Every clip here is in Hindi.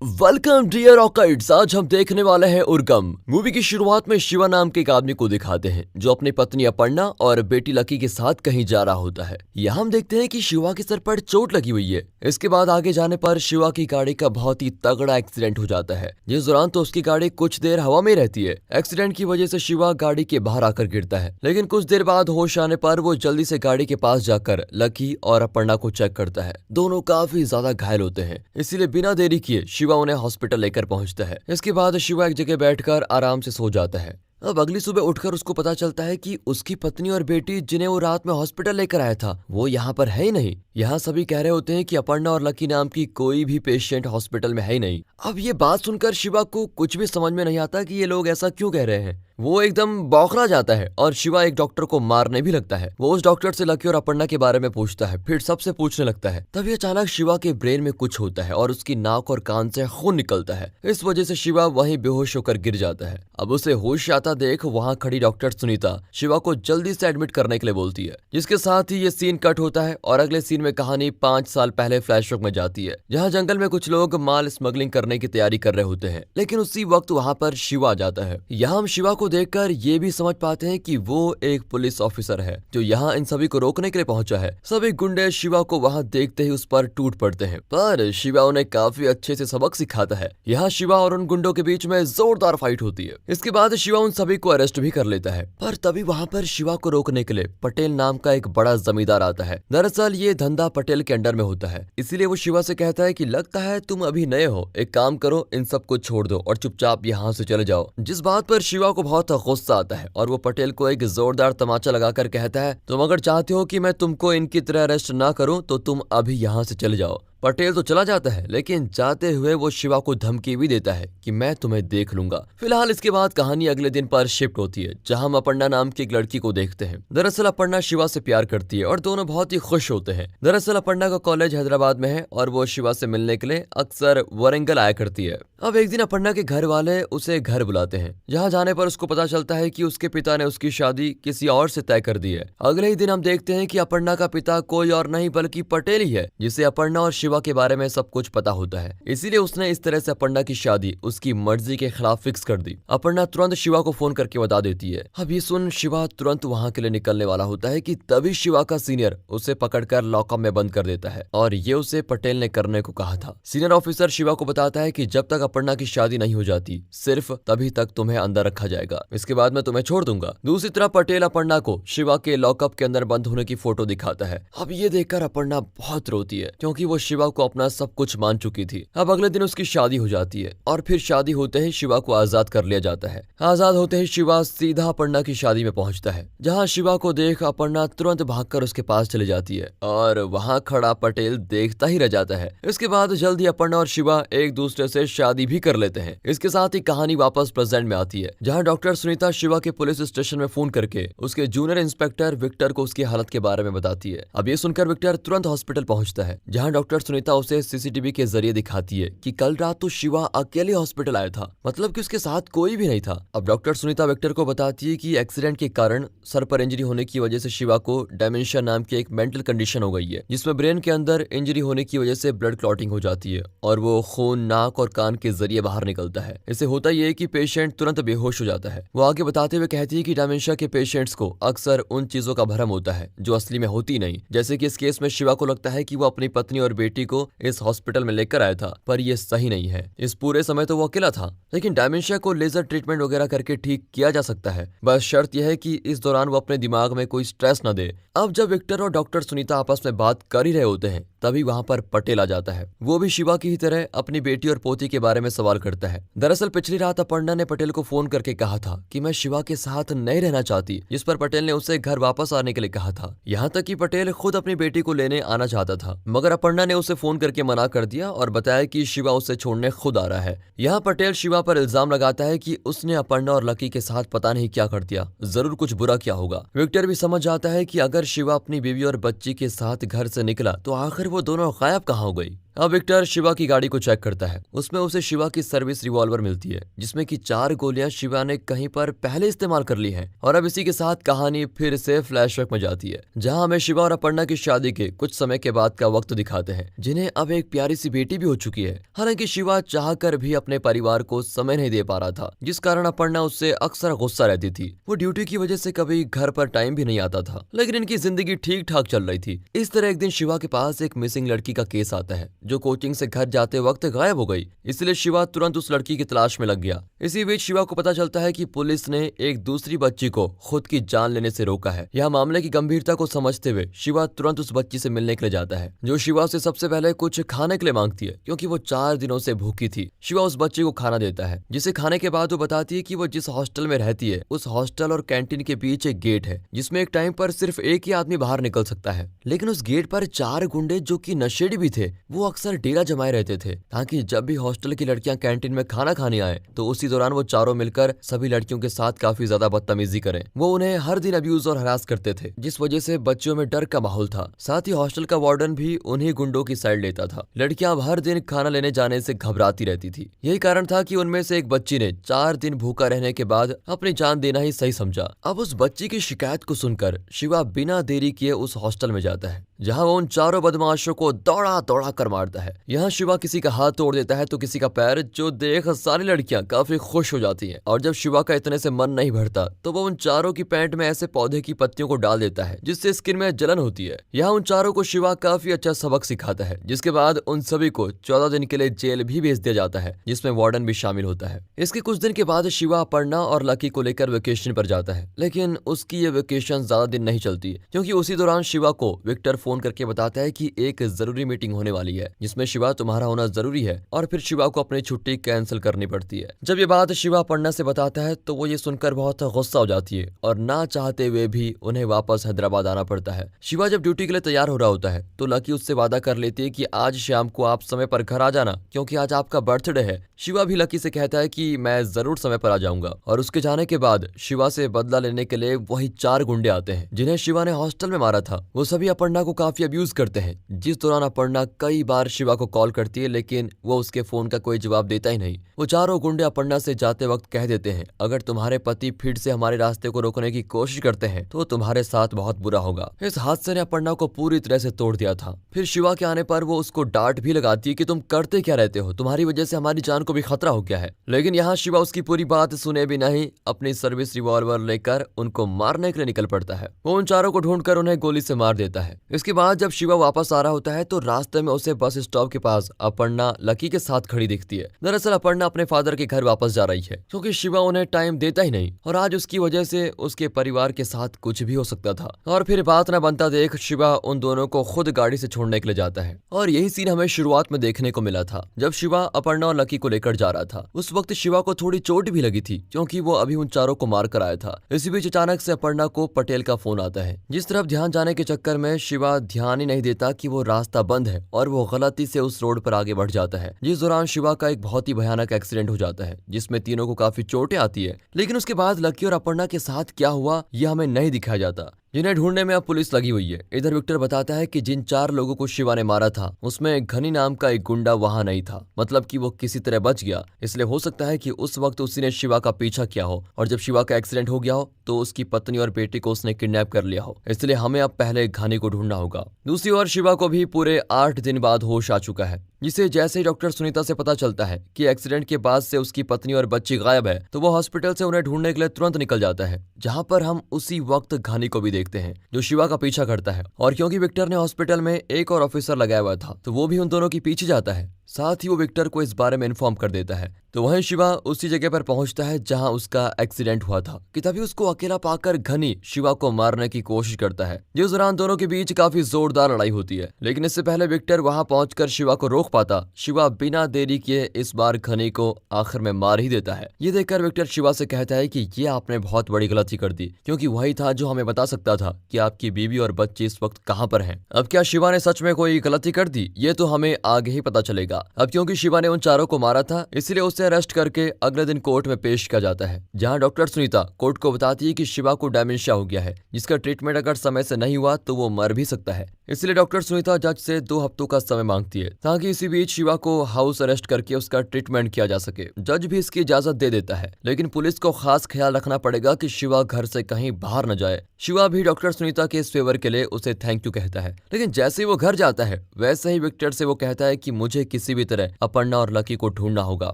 Welcome dear rockets. आज हम देखने वाले हैं उर्गम। मूवी की शुरुआत में शिवा नाम के एक आदमी को दिखाते हैं जो अपनी पत्नी अपर्णा और बेटी लकी के साथ कहीं जा रहा होता है। यहाँ हम देखते हैं कि शिवा के सर पर चोट लगी हुई है। इसके बाद आगे जाने पर शिवा की गाड़ी का बहुत ही तगड़ा एक्सीडेंट हो जाता है, जिस दौरान तो उसकी गाड़ी कुछ देर हवा में रहती है। एक्सीडेंट की वजह से शिवा गाड़ी के बाहर आकर गिरता है, लेकिन कुछ देर बाद होश आने पर वो जल्दी से गाड़ी के पास जाकर लकी और अपर्णा को चेक करता है। दोनों काफी ज्यादा घायल होते हैं, इसीलिए बिना देरी किए शिवा उन्हें हॉस्पिटल लेकर पहुंचता है। इसके बाद शिवा एक जगह बैठकर आराम से सो जाता है। अब अगली सुबह उठकर उसको पता चलता है कि उसकी पत्नी और बेटी जिन्हें वो रात में हॉस्पिटल लेकर आया था वो यहाँ पर है ही नहीं। यहाँ सभी कह रहे होते हैं कि अपर्णा और लकी नाम की कोई भी पेशेंट हॉस्पिटल में है ही नहीं। अब ये बात सुनकर शिवा को कुछ भी समझ में नहीं आता कि ये लोग ऐसा क्यों कह रहे हैं। वो एकदम बौखला जाता है और शिवा एक डॉक्टर को मारने भी लगता है। वो उस डॉक्टर से लकी और अपर्णा के बारे में पूछता है, फिर सबसे पूछने लगता है। तभी अचानक शिवा के ब्रेन में कुछ होता है और उसकी नाक और कान से खून निकलता है। इस वजह से शिवा वहीं बेहोश होकर गिर जाता है। अब उसे होश आता देख वहाँ खड़ी डॉक्टर सुनीता शिवा को जल्दी से एडमिट करने के लिए बोलती है, जिसके साथ ही ये सीन कट होता है और अगले सीन में कहानी 5 साल पहले फ्लैशबैक में जाती है, जहाँ जंगल में कुछ लोग माल स्मगलिंग करने की तैयारी कर रहे होते हैं। लेकिन उसी वक्त वहाँ पर शिवा आ जाता है। यहाँ हम शिवा को देखकर ये भी समझ पाते हैं कि वो एक पुलिस ऑफिसर है जो यहाँ इन सभी को रोकने के लिए पहुंचा है। सभी गुंडे शिवा को वहाँ देखते ही उस पर टूट पड़ते हैं, पर शिवा उन्हें काफी अच्छे से सबक सिखाता है। यहाँ शिवा और उन गुंडों के बीच में जोरदार फाइट होती है। इसके बाद शिवा उन सभी को अरेस्ट भी कर लेता है, पर तभी वहाँ पर शिवा को रोकने के लिए पटेल नाम का एक बड़ा जमींदार आता है। दरअसल ये धंधा पटेल के अंडर में होता है, इसीलिए वो शिवा से कहता है कि लगता है तुम अभी नए हो, एक काम करो, इन सबको छोड़ दो और चुपचाप यहाँ से चले जाओ। जिस बात पर शिवा को बहुत गुस्सा आता है और वो पटेल को एक जोरदार तमाचा लगाकर कहता है, तुम अगर चाहते हो कि मैं तुमको इनकी तरह अरेस्ट ना करूं तो तुम अभी यहाँ से चले जाओ। पटेल तो चला जाता है, लेकिन जाते हुए वो शिवा को धमकी भी देता है कि मैं तुम्हें देख लूंगा। फिलहाल इसके बाद कहानी अगले दिन पर शिफ्ट होती है, जहां हम अपर्णा नाम की एक लड़की को देखते हैं। दरअसल अपर्णा शिवा से प्यार करती है और दोनों बहुत ही खुश होते हैं। दरअसल अपर्णा का कॉलेज हैदराबाद में है और वो शिवा से मिलने के लिए अक्सर वारंगल आया करती है। अब एक दिन अपर्णा के घर वाले उसे घर बुलाते हैं, जहाँ जाने पर उसको पता चलता है कि उसके पिता ने उसकी शादी किसी और से तय कर दी है। अगले ही दिन हम देखते हैं कि अपर्णा का पिता कोई और नहीं बल्कि पटेल ही है, जिसे अपर्णा और शिवा के बारे में सब कुछ पता होता है। इसीलिए उसने इस तरह से अपर्णा की शादी उसकी मर्जी के खिलाफ फिक्स कर दी। अपर्णा तुरंत शिवा को फोन करके बता देती है। अब ये सुन शिवा तुरंत वहां के लिए निकलने वाला होता है कि तभी शिवा का सीनियर उसे पकड़कर लॉकअप में बंद कर देता है और ये उसे पटेल ने करने को कहा था। सीनियर ऑफिसर शिवा को बताता है कि जब तक अपर्णा की शादी नहीं हो जाती सिर्फ तभी तक तुम्हें अंदर रखा जाएगा, इसके बाद मैं तुम्हें छोड़ दूंगा। दूसरी तरफ पटेल अपर्णा को शिवा के लॉकअप के अंदर बंद होने की फोटो दिखाता है। अब ये देखकर अपर्णा बहुत रोती है, क्योंकि वो शिवा को अपना सब कुछ मान चुकी थी। अब अगले दिन उसकी शादी हो जाती है और फिर शादी होते ही शिवा को आजाद कर लिया जाता है। आजाद होते ही शिवा सीधा अपर्णा की शादी में पहुंचता है, जहां शिवा को देख अपर्णा तुरंत भागकर उसके पास चली जाती है और वहां खड़ा पटेल देखता ही रह जाता है। इसके बाद जल्द ही अपर्णा और शिवा एक दूसरे से शादी भी कर लेते हैं। इसके साथ ही कहानी वापस प्रेजेंट में आती है, जहाँ डॉक्टर सुनीता शिवा के पुलिस स्टेशन में फोन करके उसके जूनियर इंस्पेक्टर विक्टर को उसकी हालत के बारे में बताती है। अब ये सुनकर विक्टर तुरंत हॉस्पिटल पहुंचता है, जहाँ डॉक्टर सुनीता उसे सीसीटीवी के जरिए दिखाती है कि कल रात तो शिवा अकेले हॉस्पिटल आया था, मतलब कि उसके साथ कोई भी नहीं था। अब डॉक्टर सुनीता विक्टर को बताती है कि एक्सीडेंट के कारण सर पर इंजरी होने की वजह से शिवा को डेमेंशिया नाम की एक मेंटल कंडीशन हो गई है, जिसमें ब्रेन के अंदर इंजरी होने की वजह से ब्लड क्लॉटिंग हो जाती है और वो खून नाक और कान के जरिए बाहर निकलता है। इससे होता यह है कि पेशेंट तुरंत बेहोश हो जाता है। वो आगे बताते हुए कहती है कि डेमेंशिया के पेशेंट्स को अक्सर उन चीजों का भ्रम होता है जो असली में होती नहीं, जैसे कि इस केस में शिवा को लगता है कि वो अपनी पत्नी और बेटी को इस हॉस्पिटल में लेकर आया था, पर यह सही नहीं है। इस पूरे समय तो वो अकेला था, लेकिन डायमेंशिया को लेजर ट्रीटमेंट वगैरह करके ठीक किया जा सकता है। बस शर्त यह है कि इस दौरान वो अपने दिमाग में कोई स्ट्रेस न दे। अब जब विक्टर और डॉक्टर सुनीता आपस में बात कर ही रहे होते हैं, तभी वहां पर पटेल आ जाता है। वो भी शिवा की ही तरह अपनी बेटी और पोती के बारे में सवाल करता है। दरअसल पिछली रात अपर्णा ने पटेल को फोन करके कहा था कि मैं शिवा के साथ नहीं रहना चाहती, जिस पर पटेल ने उसे घर वापस आने के लिए कहा था। यहाँ तक कि पटेल खुद अपनी बेटी को लेने आना चाहता था, मगर अपर्णा ने उसे फोन करके मना कर दिया और बताया कि शिवा उसे छोड़ने खुद आ रहा है। यहाँ पटेल शिवा पर इल्जाम लगाता है कि उसने अपर्णा और लकी के साथ पता नहीं क्या कर दिया, जरूर कुछ बुरा किया होगा। विक्टर भी समझ जाता है कि अगर शिवा अपनी बीवी और बच्ची के साथ घर से निकला तो आखिर वो दोनों गायब कहाँ हो गई। अब विक्टर शिवा की गाड़ी को चेक करता है। उसमें उसे शिवा की सर्विस रिवॉल्वर मिलती है जिसमें कि 4 गोलियां शिवा ने कहीं पर पहले इस्तेमाल कर ली हैं। और अब इसी के साथ कहानी फिर से फ्लैशबैक में जाती है, जहां हमें शिवा और अपर्णा की शादी के कुछ समय के बाद का वक्त दिखाते हैं, जिन्हें अब एक प्यारी सी बेटी भी हो चुकी है। हालांकि शिवा चाहकर भी अपने परिवार को समय नहीं दे पा रहा था, जिस कारण अपर्णा उससे अक्सर गुस्सा रहती थी। वो ड्यूटी की वजह से कभी घर पर टाइम भी नहीं आता था, लेकिन इनकी जिंदगी ठीक ठाक चल रही थी। इस तरह एक दिन शिवा के पास एक मिसिंग लड़की का केस आता है जो कोचिंग से घर जाते वक्त गायब हो गई। इसलिए शिवा तुरंत उस लड़की की तलाश में लग गया। इसी बीच शिवा को पता चलता है कि पुलिस ने एक दूसरी बच्ची को खुद की जान लेने से रोका है। यह मामले की गंभीरता को समझते हुए शिवा तुरंत उस बच्ची से मिलने के लिए जाता है, जो शिवा से सबसे पहले कुछ खाने के लिए मांगती है, क्योंकि वो 4 दिनों से भूखी थी। शिवा उस बच्ची को खाना देता है, जिसे खाने के बाद वो बताती है कि वो जिस हॉस्टल में रहती है उस हॉस्टल और कैंटीन के बीच एक गेट है, जिसमें एक टाइम पर सिर्फ एक ही आदमी बाहर निकल सकता है। लेकिन उस गेट पर 4 गुंडे जो कि नशेड़ी भी थे, वो अक्सर डेरा जमाए रहते थे, ताकि जब भी हॉस्टल की लड़कियां कैंटीन में खाना खाने आए तो उसी दौरान वो चारों मिलकर सभी लड़कियों के साथ काफी ज्यादा बदतमीजी करें। वो उन्हें हर दिन अब्यूज और हरास करते थे, जिस वजह से बच्चों में डर का माहौल था। साथ ही हॉस्टल का वार्डन भी उन्हीं गुंडों की साइड लेता था। लड़कियां अब हर दिन खाना लेने जाने से घबराती रहती थी। यही कारण था कि उनमें से एक बच्ची ने 4 दिन भूखा रहने के बाद अपनी जान देना ही सही समझा। अब उस बच्ची की शिकायत को सुनकर शिवा बिना देरी किए उस हॉस्टल में जाता है, जहां वो उन चारों बदमाशों को दौड़ा दौड़ा कर मारता है। यहाँ शिवा किसी का हाथ तोड़ देता है तो किसी का पैर, जो देख सारी लड़कियां काफी खुश हो जाती हैं। और जब शिवा का इतने से मन नहीं भरता तो वो उन चारों की पैंट में ऐसे पौधे की पत्तियों को डाल देता है, जिससे स्किन में जलन होती है। यहाँ उन चारों को शिवा काफी अच्छा सबक सिखाता है, जिसके बाद उन सभी को 14 दिन के लिए जेल भी भेज दिया जाता है, जिसमें वार्डन भी शामिल होता है। इसके कुछ दिन के बाद शिवा अपर्णा और लकी को लेकर वेकेशन पर जाता है, लेकिन उसकी ये वेकेशन ज्यादा दिन नहीं चलती, क्योंकि उसी दौरान शिवा को विक्टर फोन करके बताता है कि एक जरूरी मीटिंग होने वाली है, जिसमें शिवा तुम्हारा होना जरूरी है। और फिर शिवा को अपनी छुट्टी कैंसिल करनी पड़ती है। जब ये बात शिवा अपर्णा से बताता है तो वो ये सुनकर बहुत गुस्सा हो जाती है और ना चाहते हुए भी उन्हें वापस हैदराबाद आना पड़ता है। शिवा जब ड्यूटी के लिए तैयार हो रहा होता है तो लकी उससे वादा कर लेती है कि आज शाम को आप समय पर घर आ जाना, क्योंकि आज आपका बर्थडे है। शिवा भी लकी से कहता है कि मैं जरूर समय पर आ जाऊंगा। और उसके जाने के बाद शिवा से बदला लेने के लिए वही 4 गुंडे आते हैं जिन्हें शिवा ने हॉस्टल में मारा था। वो सभी अपर्णा को काफी अब्यूज करते हैं, जिस दौरान अपर्णा कई बार शिवा को कॉल करती है, लेकिन वो उसके फोन का कोई जवाब देता ही नहीं। वो चारों गुंडे अपर्णा से जाते वक्त कह देते हैं, अगर तुम्हारे पति फिर से हमारे रास्ते को रोकने की कोशिश करते हैं तो तुम्हारे साथ बहुत बुरा होगा। इस हादसे ने अपर्णा को पूरी तरह से तोड़ दिया था। फिर शिवा के आने पर वो उसको डांट भी लगाती है कि तुम करते क्या रहते हो, तुम्हारी वजह से हमारी जान को भी खतरा हो गया है। लेकिन यहाँ शिवा उसकी पूरी बात सुने भी नहीं, अपनी सर्विस रिवॉल्वर लेकर उनको मारने के लिए निकल पड़ता है। वो उन चारों को ढूंढकर उन्हें गोली से मार देता है। इसके बाद जब शिवा वापस आ रहा होता है तो रास्ते में उसे बस स्टॉप के पास अपर्णा लकी के साथ खड़ी दिखती है। दरअसल अपर्णा अपने फादर के घर वापस जा रही है, क्योंकि शिवा उन्हें टाइम देता ही नहीं और आज उसकी वजह से उसके परिवार के साथ कुछ भी हो सकता था। और फिर बात न बनता देख शिवा उन दोनों को खुद गाड़ी से छोड़ने के लिए जाता है। और यही सीन हमें शुरुआत में देखने को मिला था, जब शिवा अपर्णा और लकी को लेकर जा रहा था। उस वक्त शिवा को थोड़ी चोट भी लगी थी, क्योंकि वो अभी उन चारों को मार कर आया था। इसी बीच अचानक से अपर्णा को पटेल का फोन आता है, जिस तरफ ध्यान जाने के चक्कर में शिवा ध्यान ही नहीं देता कि वो रास्ता बंद है और वो गलती से उस रोड पर आगे बढ़ जाता है, जिस दौरान शिवा का एक बहुत ही भयानक एक्सीडेंट हो जाता है, जिसमें तीनों को काफी चोटें आती है। लेकिन उसके बाद लकी और अपर्णा के साथ क्या हुआ ये हमें नहीं दिखाया जाता, जिन्हें ढूंढने में अब पुलिस लगी हुई है। इधर विक्टर बताता है कि जिन 4 लोगों को शिवा ने मारा था उसमें घनी नाम का एक गुंडा वहां नहीं था, मतलब कि वो किसी तरह बच गया। इसलिए हो सकता है कि उस वक्त उसी ने शिवा का पीछा किया हो और जब शिवा का एक्सीडेंट हो गया हो तो उसकी पत्नी और बेटी को उसने किडनैप कर लिया हो। इसलिए हमें अब पहले घनी को ढूंढना होगा। दूसरी ओर शिवा को भी पूरे 8 दिन बाद होश आ चुका है, जिसे जैसे ही डॉक्टर सुनीता से पता चलता है कि एक्सीडेंट के बाद से उसकी पत्नी और बच्ची गायब है तो वो हॉस्पिटल से उन्हें ढूंढने के लिए तुरंत निकल जाता है, जहां पर हम उसी वक्त घनी को भी देखते हैं जो शिवा का पीछा करता है। और क्योंकि विक्टर ने हॉस्पिटल में एक और ऑफिसर लगाया हुआ था तो वो भी उन दोनों के पीछे जाता है। साथ ही वो विक्टर को इस बारे में इन्फॉर्म कर देता है। तो वहीं शिवा उसी जगह पर पहुंचता है जहां उसका एक्सीडेंट हुआ था कि तभी उसको अकेला पाकर घनी शिवा को मारने की कोशिश करता है, जिस दौरान दोनों के बीच काफी जोरदार लड़ाई होती है। लेकिन इससे पहले विक्टर वहां पहुंचकर शिवा को रोक पाता, शिवा बिना देरी किए इस बार घनी को आखिर में मार ही देता है। ये देखकर विक्टर शिवा से कहता है कि ये आपने बहुत बड़ी गलती कर दी, क्योंकि वही था जो हमें बता सकता था कि आपकी बीवी और बच्चे इस वक्त कहाँ पर हैं। अब क्या शिवा ने सच में कोई गलती कर दी ये तो हमें आगे ही पता चलेगा। अब क्योंकि शिवा ने उन चारों को मारा था इसलिए उसे अरेस्ट करके अगले दिन कोर्ट में पेश किया जाता है, जहां डॉक्टर सुनीता कोर्ट को बताती है कि शिवा को डायमेंशिया हो गया है, जिसका ट्रीटमेंट अगर समय से नहीं हुआ तो वो मर भी सकता है। इसलिए डॉक्टर सुनीता जज से 2 हफ्तों का समय मांगती है ताकि इसी बीच शिवा को हाउस अरेस्ट करके उसका ट्रीटमेंट किया जा सके। जज भी इसकी इजाजत दे देता है, लेकिन पुलिस को खास ख्याल रखना पड़ेगा कि शिवा घर से कहीं बाहर न जाए। शिवा भी डॉक्टर सुनीता के इस फेवर के लिए उसे थैंक यू कहता है, लेकिन जैसे ही वो घर जाता है वैसे ही विक्टर से वो कहता है कि मुझे किसी भी तरह अपर्णा और लकी को ढूंढना होगा।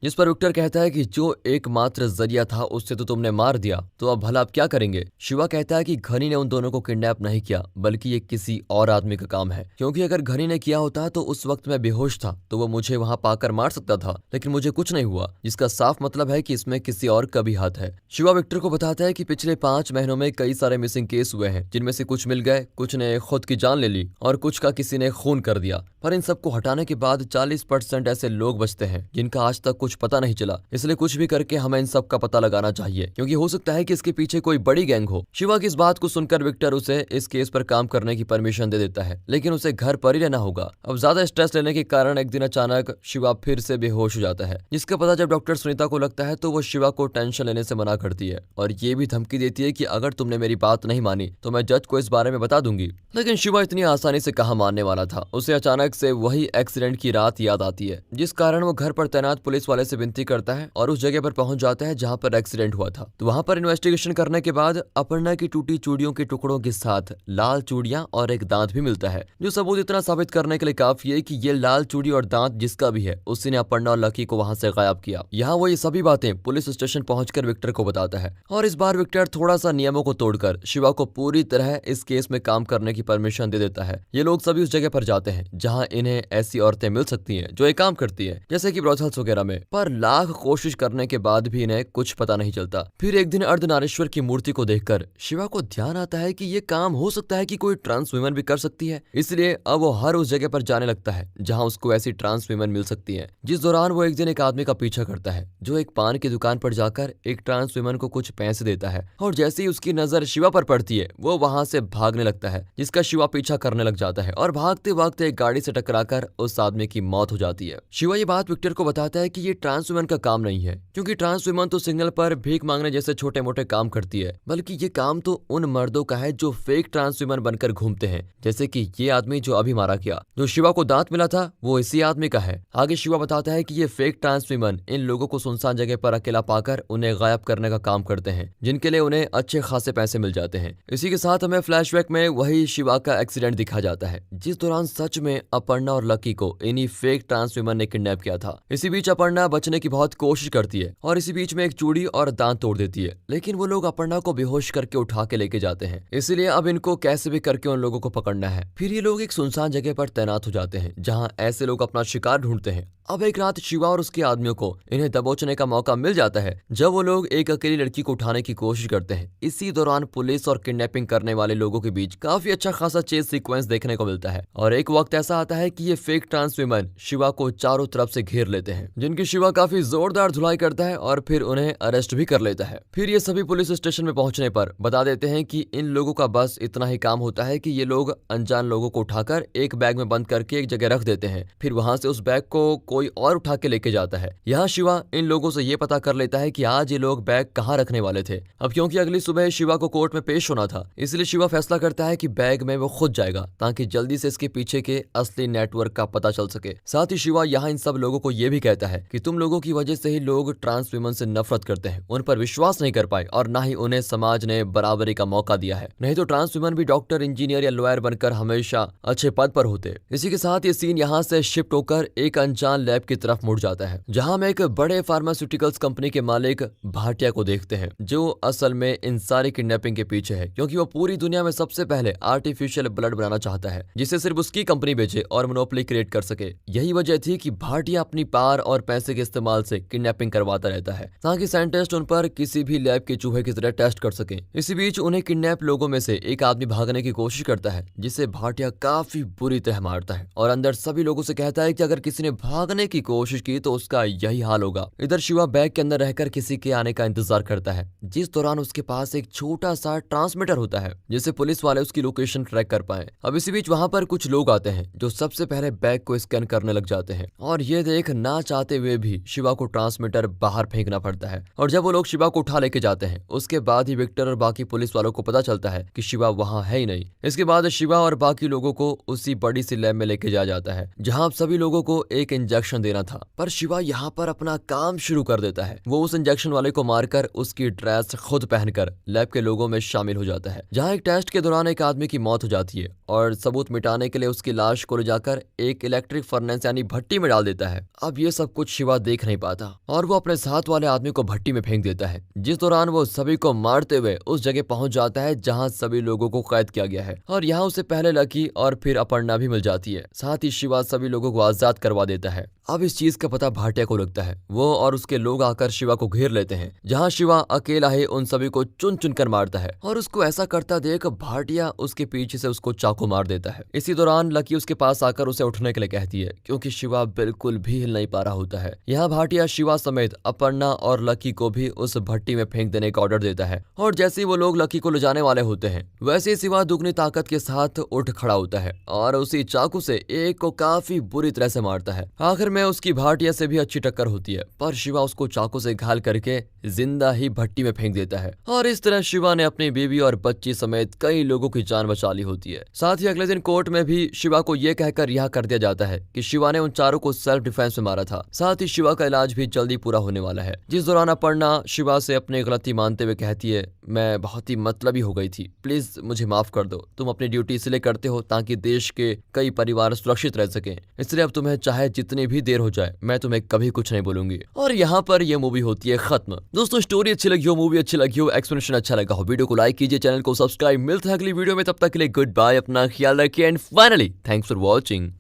जिस पर विक्टर कहता है कि जो एकमात्र जरिया था उससे तो तुमने मार दिया, तो अब भला आप क्या करेंगे। शिवा कहता है कि घनी ने उन दोनों को किडनैप नहीं किया, बल्कि ये किसी और आदमी का काम है, क्योंकि अगर घनी ने किया होता तो उस वक्त मैं बेहोश था, तो वो मुझे वहां पाकर मार सकता था, लेकिन मुझे कुछ नहीं हुआ, जिसका साफ मतलब है कि इसमें किसी और का भी हाथ है। शिवा विक्टर को बताता है कि पिछले 5 महीनों में कई सारे मिसिंग केस हुए हैं, जिनमें से कुछ मिल गए, कुछ ने खुद की जान ले ली और कुछ का किसी ने खून कर दिया, पर इन सबको हटाने के बाद 40% ऐसे लोग बचते हैं जिनका आज तक कुछ पता नहीं चला। इसलिए कुछ भी करके हमें इन सब का पता लगाना चाहिए, क्योंकि हो सकता है कि इसके पीछे कोई बड़ी गैंग हो। शिवा की इस बात को सुनकर विक्टर उसे इस केस पर काम करने की परमिशन दे देता है, लेकिन उसे घर पर ही रहना होगा। अब ज्यादा स्ट्रेस लेने के कारण एक दिन अचानक शिवा फिर से बेहोश हो जाता है, जिसका पता जब डॉक्टर सुनीता को लगता है तो वो शिवा को टेंशन लेने से मना करती है और ये भी धमकी देती है कि अगर तुमने मेरी बात नहीं मानी तो मैं जज को इस बारे में बता दूंगी। लेकिन शिवा इतनी आसानी से कहां मानने वाला था। उसे अचानक से वही एक्सीडेंट की रात याद आती है, जिस कारण वो घर पर तैनात पुलिस वाले से विनती करता है और उस जगह पर पहुंच जाता है जहां पर एक्सीडेंट हुआ था। तो वहां पर इन्वेस्टिगेशन करने के बाद अपर्णा की टूटी चूड़ियों के टुकड़ों के साथ लाल चूड़ियां और एक दांत भी मिलता है, जो सबूत इतना साबित करने के लिए काफी है कि ये लाल चूड़ी और दांत जिसका भी है उसी ने अपर्णा और लकी को वहां से गायब किया। यहाँ वो ये सभी बातें पुलिस स्टेशन पहुंचकर विक्टर को बताता है और इस बार विक्टर थोड़ा सा नियमों को तोड़कर शिवा को पूरी तरह इस केस में काम करने की परमिशन दे देता है। ये लोग सभी उस जगह पर जाते हैं जहाँ इन्हें ऐसी औरतें मिल सकती हैं जो ये काम करती हैं, जैसे कि ब्रोथल्स वगैरह में, पर लाख कोशिश करने के बाद भी इन्हें कुछ पता नहीं चलता। फिर एक दिन अर्धनारीश्वर की मूर्ति को देखकर शिवा को ध्यान आता है कि ये काम हो सकता है कि कोई ट्रांस वुमेन भी कर सकती है, इसलिए अब वो हर उस जगह पर जाने लगता है जहाँ उसको ऐसी ट्रांस वुमेन मिल सकती है। जिस दौरान वो एक दिन एक आदमी का पीछा करता है जो एक पान की दुकान पर जाकर एक ट्रांस वुमेन को कुछ पैसे देता है, और जैसे ही उसकी नजर शिवा पर पड़ती है वो वहां से भागने लगता है, जिसका शिवा पीछा करने लग जाता है और भागते वक्त एक गाड़ी से टकराकर उस आदमी की मौत हो जाती है। शिवा ये बात विक्टर को बताता है कि ये ट्रांस वुमेन का काम नहीं है, क्योंकि ट्रांस वुमेन तो सिग्नल पर भीख मांगने जैसे छोटे मोटे काम करती है, बल्कि ये काम तो उन मर्दों का है जो फेक ट्रांस वुमेन बनकर घूमते हैं, जैसे कि ये आदमी जो अभी मारा गया। जो शिवा को दांत मिला था वो इसी आदमी का है। आगे शिवा बताता है कि ये फेक ट्रांस वुमेन इन लोगों को सुनसान जगह पर अकेला पाकर उन्हें गायब करने का काम करते हैं, जिनके लिए उन्हें अच्छे खासे पैसे मिल जाते हैं। इसी के साथ हमें फ्लैशबैक में वही शिवा का एक्सीडेंट दिखा जाता है, जिस दौरान सच में अपर्णा और लकी को इन्हीं फेक ट्रांस वुमेन ने किडनैप किया था। इसी बीच अपर्णा बचने की बहुत कोशिश करती है और इसी बीच में एक चूड़ी और दांत तोड़ देती है, लेकिन वो लोग अपर्णा को बेहोश करके उठा के लेके जाते हैं, इसलिए अब इनको कैसे भी करके उन लोगों को पकड़ना है। फिर ये लोग एक सुनसान जगह पर तैनात हो जाते हैं जहाँ ऐसे लोग अपना शिकार ढूंढते हैं। अब एक रात शिवा और उसके आदमियों को इन्हें दबोचने का मौका मिल जाता है जब वो लोग एक अकेली लड़की को उठाने की कोशिश करते हैं। इसी दौरान पुलिस और किडनैपिंग करने वाले लोगों के बीच काफी अच्छा खासा चेस सीक्वेंस देखने को मिलता है और एक वक्त ऐसा आता है कि ये फेक ट्रांस वुमेन शिवा को चारों तरफ से घेर लेते हैं, जिनकी शिवा काफी जोरदार धुलाई करता है और फिर उन्हें अरेस्ट भी कर लेता है। फिर ये सभी पुलिस स्टेशन में पहुंचने पर बता देते हैं कि इन लोगों का बस इतना ही काम होता है कि ये लोग अनजान लोगों को उठाकर एक बैग में बंद करके एक जगह रख देते हैं, फिर वहां से उस बैग को कोई और उठा के लेके जाता है। यहाँ शिवा इन लोगों से ये पता कर लेता है कि आज ये लोग बैग कहाँ रखने वाले थे। अब क्योंकि अगली सुबह शिवा को कोर्ट में पेश होना था, इसलिए शिवा फैसला करता है कि बैग में वो खुद जाएगा ताकि जल्दी से इसके पीछे के असली नेटवर्क का पता चल सके। साथ ही शिवा यहाँ इन सब लोगों को ये भी कहता है कि तुम लोगों की वजह से ही लोग ट्रांस वुमेन से नफरत करते हैं, उन पर विश्वास नहीं कर पाए और न ही उन्हें समाज ने बराबरी का मौका दिया है, नहीं तो ट्रांस वुमेन भी डॉक्टर, इंजीनियर या लॉयर बनकर हमेशा अच्छे पद पर होते। इसी के साथ ये सीन यहाँ से शिफ्ट होकर एक अनजान लैब की तरफ मुड़ जाता है, जहां हम एक बड़े फार्मास्यूटिकल्स कंपनी के मालिक भाटिया को देखते हैं, जो असल में इन सारी किडनैपिंग के पीछे है, क्योंकि वो पूरी दुनिया में सबसे पहले आर्टिफिशियल ब्लड बनाना चाहता है जिसे सिर्फ उसकी कंपनी बेचे और मोनोपोली क्रिएट कर सके। यही वजह थी कि भाटिया अपनी पावर और पैसे के इस्तेमाल से किडनैपिंग करवाता रहता है ताकि साइंटिस्ट उन पर किसी भी लैब के चूहे की तरह टेस्ट कर सके। इसी बीच उन्हें किडनैप लोगों में से एक आदमी भागने की कोशिश करता है, जिसे भाटिया काफी बुरी तरह मारता है और अंदर सभी लोगों से कहता है कि अगर किसी ने भागने भागने की कोशिश की तो उसका यही हाल होगा। इधर शिवा बैग के अंदर रहकर किसी के आने का इंतजार करता है, जिस दौरान उसके पास एक छोटा सा ट्रांसमीटर होता है जिससे पुलिस वाले उसकी लोकेशन ट्रैक कर पाए। अब इसी बीच वहां पर कुछ लोग आते हैं जो सबसे पहले बैग को स्कैन करने लग जाते हैं और ये देख ना चाहते हुए भी शिवा को ट्रांसमीटर बाहर फेंकना पड़ता है। और जब वो लोग शिवा को उठा लेके जाते हैं उसके बाद ही विक्टर और बाकी पुलिस वालों को पता चलता है कि शिवा वहां है ही नहीं। इसके बाद शिवा और बाकी लोगों को उसी बड़ी सी लैब में लेके जाया जाता है जहां सभी लोगों को एक इंजेक्शन देना था, पर शिवा यहाँ पर अपना काम शुरू कर देता है। वो उस इंजेक्शन वाले को मारकर उसकी ड्रेस खुद पहनकर लैब के लोगों में शामिल हो जाता है, जहाँ एक टेस्ट के दौरान एक आदमी की मौत हो जाती है और सबूत मिटाने के लिए उसकी लाश को ले जाकर एक इलेक्ट्रिक फर्नेस यानी भट्टी में डाल देता है। अब ये सब कुछ शिवा देख नहीं पाता और वो अपने साथ वाले आदमी को भट्टी में फेंक देता है, जिस दौरान वो सभी को मारते हुए उस जगह पहुंच जाता है जहां सभी लोगों को कैद किया गया है। और यहाँ उसे पहले लकी और फिर अपर्णा भी मिल जाती है। साथ ही शिवा सभी लोगों को आजाद करवा देता है। अब इस चीज का पता भाटिया को लगता है। वो और उसके लोग आकर शिवा को घेर लेते हैं, जहां शिवा अकेला ही उन सभी को चुन चुन कर मारता है और उसको ऐसा करता देख भाटिया उसके पीछे से उसको चाकू मार देता है। इसी दौरान लकी उसके पास आकर उसे उठने के लिए कहती है, क्योंकि शिवा बिल्कुल भी हिल नहीं पा रहा होता है। यहाँ भाटिया शिवा समेत अपर्णा और लकी को भी उस भट्टी में फेंक देने का ऑर्डर देता है और जैसे ही वो लोग लकी को ले जाने वाले होते हैं वैसे ही शिवा दुगनी ताकत के साथ उठ खड़ा होता है और उसी चाकू से एक को काफी बुरी तरह से मारता है। आखिर में उसकी भाटिया से भी अच्छी टक्कर होती है, पर शिवा उसको चाकू से घायल करके जिंदा ही भट्टी में फेंक देता है और इस तरह शिवा ने अपनी बीवी और बच्ची समेत कई लोगों की जान बचा ली होती है। साथ ही अगले दिन कोर्ट में भी शिवा को यह कहकर रिहा कर दिया जाता है कि शिवा ने उन चारों को सेल्फ डिफेंस में मारा था। साथ ही शिवा का इलाज भी जल्दी पूरा होने वाला है, जिस दौरान अपर्णा शिवा से अपनी गलती मानते हुए कहती है, मैं बहुत ही मतलबी हो गई थी, प्लीज मुझे माफ कर दो। तुम अपनी ड्यूटी इसलिए करते हो ताकि देश के कई परिवार सुरक्षित रह सकें, इसलिए अब तुम्हें चाहे जितनी भी देर हो जाए मैं तुम्हें कभी कुछ नहीं बोलूंगी। और यहाँ पर यह मूवी होती है खत्म। दोस्तों स्टोरी अच्छी लगी हो, मूवी अच्छी लगी हो, एक्सप्लेनेशन अच्छा लगा हो, वीडियो को लाइक कीजिए, चैनल को सब्सक्राइब। मिलते हैं अगली वीडियो में, तब तक के लिए गुड बाय, अपना ख्याल रखिए and finally thanks for watching.